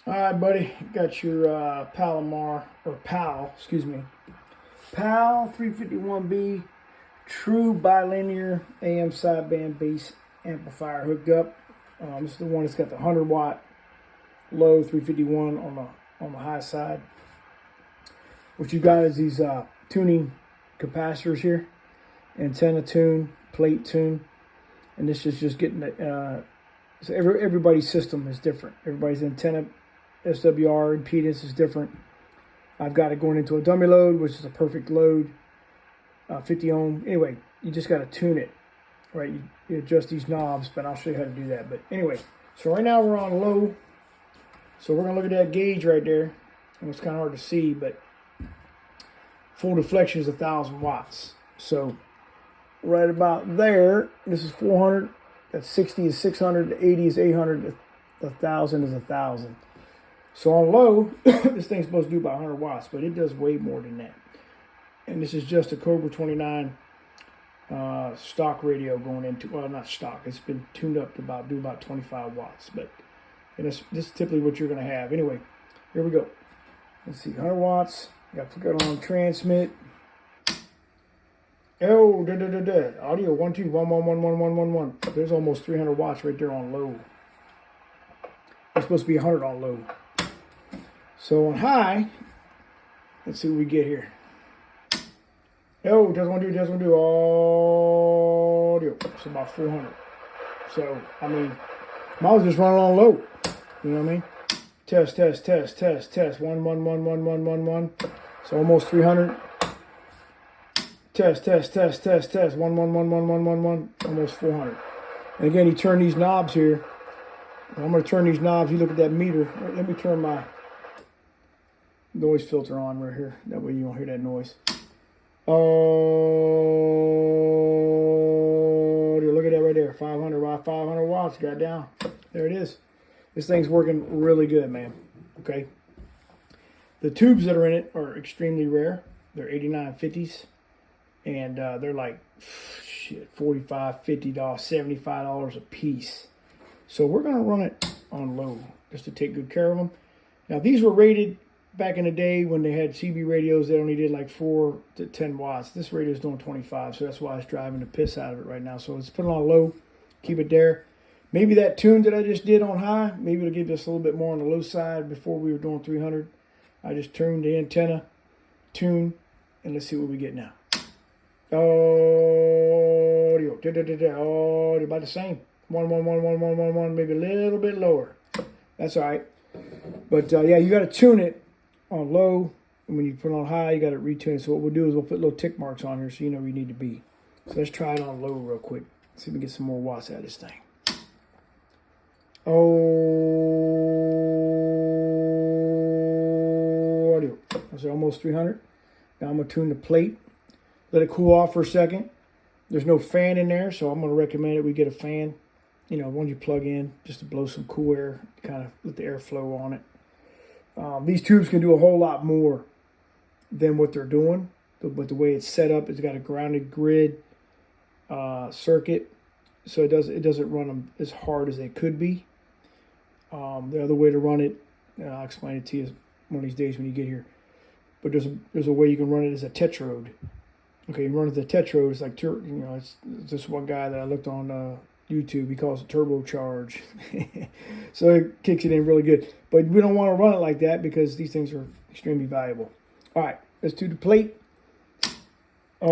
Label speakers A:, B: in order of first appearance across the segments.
A: All right, buddy. Got your PAL 351B Tru-Bi Linear AM sideband bass amplifier hooked up. This is the one that's got the 100-watt low 351 on the high side. What you got is these tuning capacitors here, antenna tune, plate tune, and this is just getting the. So everybody's system is different. Everybody's antenna SWR impedance is different. I've got it going into a dummy load, which is a perfect load, 50 ohm. Anyway, you just got to tune it, right? You adjust these knobs, but I'll show you how to do that. But anyway, so right now we're on low. So we're going to look at that gauge right there. And it's kind of hard to see, but full deflection is 1,000 watts. So right about there, this is 400. That's 60 is 600, 80 is 800, 1,000 is 1,000. So on low, this thing's supposed to do about 100 watts, but it does way more than that. And this is just a Cobra 29 stock radio going into, well, not stock. It's been tuned up to do about 25 watts. But this is typically what you're going to have. Anyway, here we go. Let's see, 100 watts. Got to put it on transmit. Oh, audio 1 2 1 1 1 1 1 1 1. There's almost 300 watts right there on low. It's supposed to be 100 on low. So on high, let's see what we get here. Oh, doesn't want to do audio. It's about 400. So I mean, I was just running on low. You know what I mean? Test. 1 1 1 1 1 1 1. So almost 300. Test. 1 1 1 1 1 1 1. Almost 400. And again, you turn these knobs here. I'm going to turn these knobs. You look at that meter. Let me turn my noise filter on right here. That way you don't hear that noise. Oh, look at that right there. 500 watts. Got down. There it is. This thing's working really good, man. Okay. The tubes that are in it are extremely rare. They're 8950s. And they're like, shit, $45, $50, $75 a piece. So we're going to run it on low just to take good care of them. Now, these were rated back in the day when they had CB radios that only did like 4 to 10 watts. This radio is doing 25, so that's why it's driving the piss out of it right now. So let's put it on low, keep it there. Maybe that tune that I just did on high, maybe it'll give us a little bit more on the low side before we were doing 300. I just tuned the antenna, tune, and let's see what we get now. Audio, audio, about the same. 1 1 1 1 1 1 1, maybe a little bit lower. That's all right. But yeah, you got to tune it on low, and when you put it on high, you got to retune it. So what we'll do is we'll put little tick marks on here so you know where you need to be. So let's try it on low real quick. See if we can get some more watts out of this thing. Audio. That's almost 300. Now I'm going to tune the plate. Let it cool off for a second. There's no fan in there, so I'm going to recommend that we get a fan. You know, one you plug in just to blow some cool air, kind of let the air flow on it. These tubes can do a whole lot more than what they're doing, but the way it's set up, it's got a grounded grid circuit, so it doesn't run them as hard as they could be. The other way to run it, I'll explain it to you one of these days when you get here. But there's a way you can run it as a tetrode. Okay, you run it as a tetrode. It's like it's this one guy that I looked on YouTube. He calls it turbocharge. So it kicks it in really good. But we don't want to run it like that because these things are extremely valuable. All right, let's do the plate. Audio.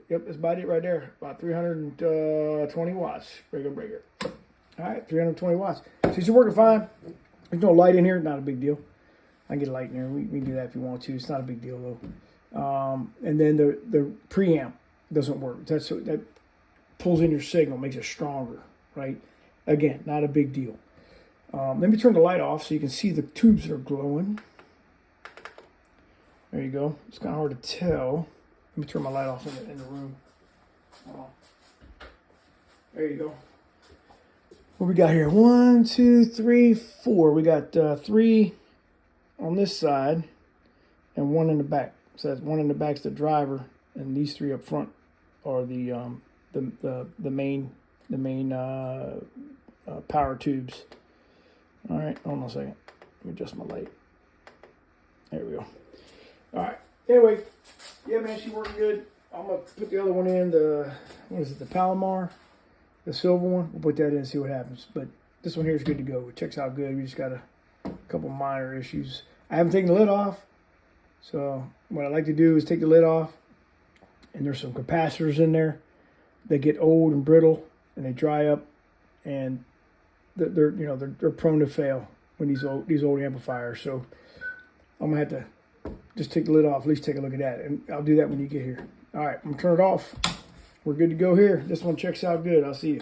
A: Yep, that's about it right there. About 320 watts. Breaker. All right, 320 watts. So it's working fine. There's no light in here. Not a big deal. I can get a light in there. We can do that if you want to. It's not a big deal, though. And then the preamp doesn't work. That pulls in your signal, makes it stronger, right? Again, not a big deal. Let me turn the light off so you can see the tubes are glowing. There you go. It's kind of hard to tell. Let me turn my light off in the room. There you go. What we got here? 1, 2, 3, 4. We got 3 on this side and 1 in the back. So that's 1 in the back's the driver, and these 3 up front are the main power tubes. All right, hold on a second. Let me adjust my light. There we go. All right. Anyway, yeah, man, she's working good. I'm gonna put the other one in. The Palomar, the silver one. We'll put that in and see what happens. But this one here is good to go. It checks out good. We just got a couple minor issues. I haven't taken the lid off. So what I like to do is take the lid off, and there's some capacitors in there. They get old and brittle, and they dry up, and they're prone to fail when these old amplifiers. So I'm gonna have to just take the lid off, at least take a look at that, and I'll do that when you get here. All right, I'm gonna turn it off. We're good to go here. This one checks out good. I'll see you.